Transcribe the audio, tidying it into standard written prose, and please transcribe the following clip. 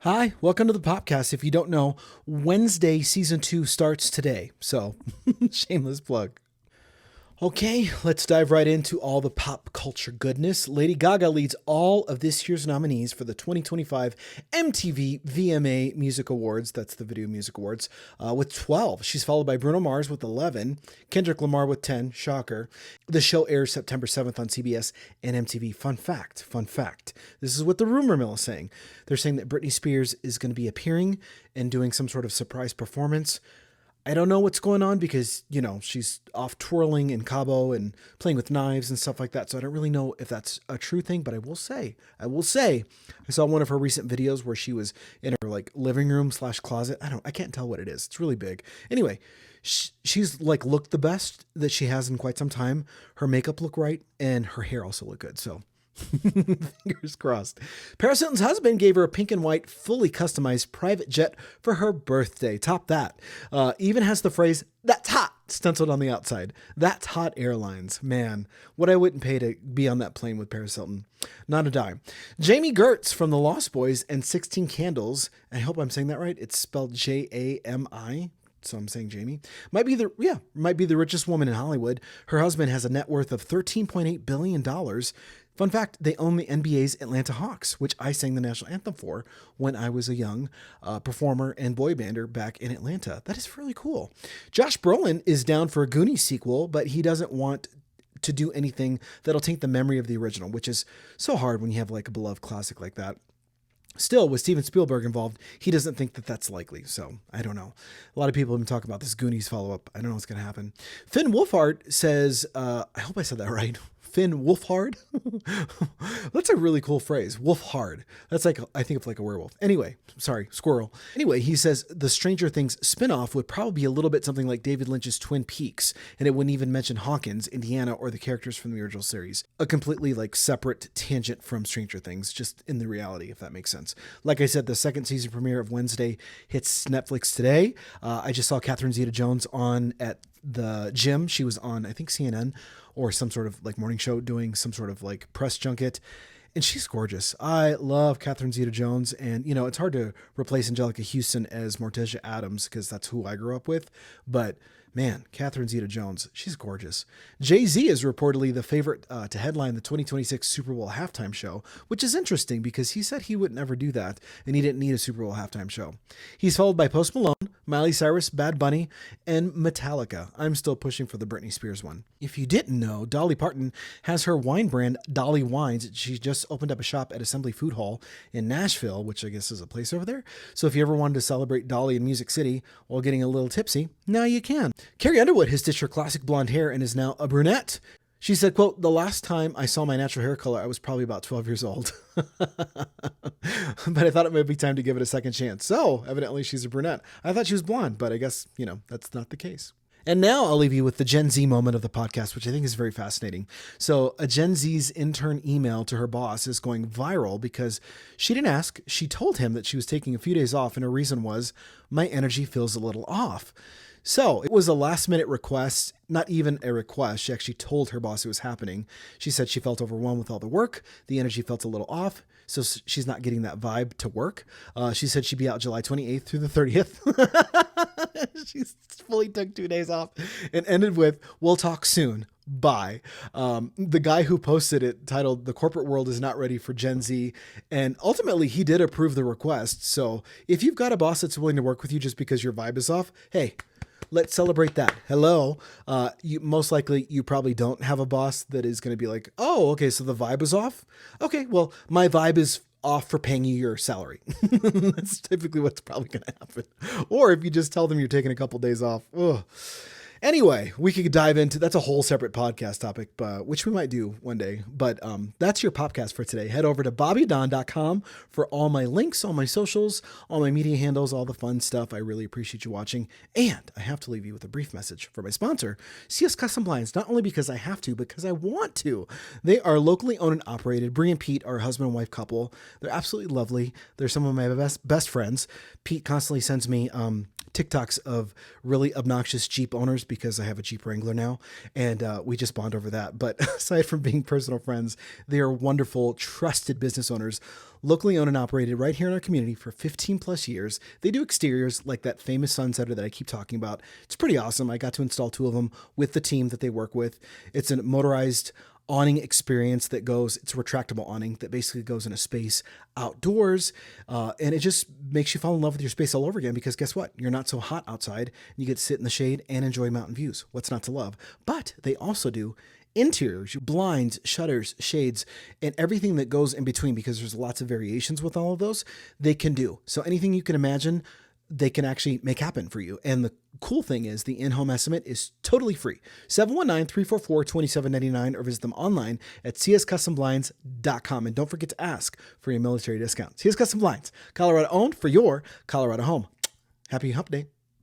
Hi, welcome to the Popcast. If you don't know, Wednesday season 2 starts today. So, shameless plug. Okay, let's dive right into all the pop culture goodness. Lady Gaga leads all of this year's nominees for the 2025 MTV VMA Music Awards. That's the Video Music Awards, with 12. She's followed by Bruno Mars with 11, Kendrick Lamar with 10. Shocker. The show airs September 7th on CBS and MTV. Fun fact. This is what the rumor mill is saying. They're saying that Britney Spears is going to be appearing and doing some sort of surprise performance. I don't know what's going on because, she's off twirling in Cabo and playing with knives and stuff like that. So I don't really know if that's a true thing, but I will say, I saw one of her recent videos where she was in her living room / closet. I can't tell what it is. It's really big. Anyway, she's looked the best that she has in quite some time. Her makeup looked right and her hair also looked good. So fingers crossed. Paris Hilton's husband gave her a pink and white, fully customized private jet for her birthday. Top that. Even has the phrase, "That's hot," stenciled on the outside. That's hot airlines. Man, what I wouldn't pay to be on that plane with Paris Hilton. Not a dime. Jamie Gertz from The Lost Boys and 16 Candles. I hope I'm saying that right. It's spelled Jami. So I'm saying Jamie might be the richest woman in Hollywood. Her husband has a net worth of $13.8 billion. Fun fact, they own the NBA's Atlanta Hawks, which I sang the national anthem for when I was a young performer and boy bander back in Atlanta. That is really cool. Josh Brolin is down for a Goonies sequel, but he doesn't want to do anything that'll taint the memory of the original, which is so hard when you have a beloved classic like that. Still, with Steven Spielberg involved, he doesn't think that that's likely. So I don't know. A lot of people have been talking about this Goonies follow-up. I don't know what's going to happen. Finn Wolfhard says, I hope I said that right. Finn Wolfhard. That's a really cool phrase. Wolfhard. That's I think of a werewolf. Anyway, sorry, squirrel. Anyway, he says the Stranger Things spinoff would probably be a little bit something like David Lynch's Twin Peaks, and it wouldn't even mention Hawkins, Indiana, or the characters from the original series. A completely separate tangent from Stranger Things, just in the reality, if that makes sense. Like I said, the second season premiere of Wednesday hits Netflix today. I just saw Catherine Zeta-Jones on at the gym. She was on, I think, CNN or some sort of morning show doing some sort of press junket. And she's gorgeous. I love Catherine Zeta-Jones. And, it's hard to replace Angelica Houston as Morticia Adams because that's who I grew up with. But man, Catherine Zeta-Jones, she's gorgeous. Jay-Z is reportedly the favorite to headline the 2026 Super Bowl halftime show, which is interesting because he said he would never do that and he didn't need a Super Bowl halftime show. He's followed by Post Malone, Miley Cyrus, Bad Bunny, and Metallica. I'm still pushing for the Britney Spears one. If you didn't know, Dolly Parton has her wine brand, Dolly Wines. She just opened up a shop at Assembly Food Hall in Nashville, which I guess is a place over there. So if you ever wanted to celebrate Dolly in Music City while getting a little tipsy, now you can. Carrie Underwood has ditched her classic blonde hair and is now a brunette. She said, quote, "The last time I saw my natural hair color, I was probably about 12 years old." But I thought it might be time to give it a second chance. So evidently she's a brunette. I thought she was blonde, but I guess, that's not the case. And now I'll leave you with the Gen Z moment of the podcast, which I think is very fascinating. So a Gen Z's intern email to her boss is going viral because she didn't ask. She told him that she was taking a few days off, and her reason was, "My energy feels a little off." So it was a last minute request, not even a request. She actually told her boss it was happening. She said she felt overwhelmed with all the work. The energy felt a little off. So she's not getting that vibe to work. She said she'd be out July 28th through the 30th. She fully took 2 days off and ended with, "We'll talk soon. Bye." The guy who posted it titled, "The corporate world is not ready for Gen Z." And ultimately he did approve the request. So if you've got a boss that's willing to work with you just because your vibe is off, hey, let's celebrate that. Hello. Most likely you probably don't have a boss that is going to be like, "Oh, okay, so the vibe is off. Okay, well, my vibe is off for paying you your salary." That's typically what's probably going to happen. Or if you just tell them you're taking a couple days off. Ugh. Anyway, we could dive into, that's a whole separate podcast topic, which we might do one day. But that's your podcast for today. Head over to BobbyDon.com for all my links, all my socials, all my media handles, all the fun stuff. I really appreciate you watching. And I have to leave you with a brief message for my sponsor, CS Custom Blinds, not only because I have to, because I want to. They are locally owned and operated. Bree and Pete are a husband and wife couple. They're absolutely lovely. They're some of my best friends. Pete constantly sends me TikToks of really obnoxious Jeep owners because I have a Jeep Wrangler now, and we just bond over that. But aside from being personal friends, they are wonderful, trusted business owners, locally owned and operated right here in our community for 15 plus years. They do exteriors like that famous sunsetter that I keep talking about. It's pretty awesome. I got to install 2 of them with the team that they work with. It's a motorized awning experience that goes, it's a retractable awning that basically goes in a space outdoors. And it just makes you fall in love with your space all over again, because guess what? You're not so hot outside. You get to sit in the shade and enjoy mountain views. What's not to love? But they also do interiors, blinds, shutters, shades, and everything that goes in between, because there's lots of variations with all of those they can do. So anything you can imagine, they can actually make happen for you. And the cool thing is the in-home estimate is totally free. 719-344-2799, or visit them online at cscustomblinds.com. And don't forget to ask for your military discount. CS Custom Blinds, Colorado owned for your Colorado home. Happy Hump Day.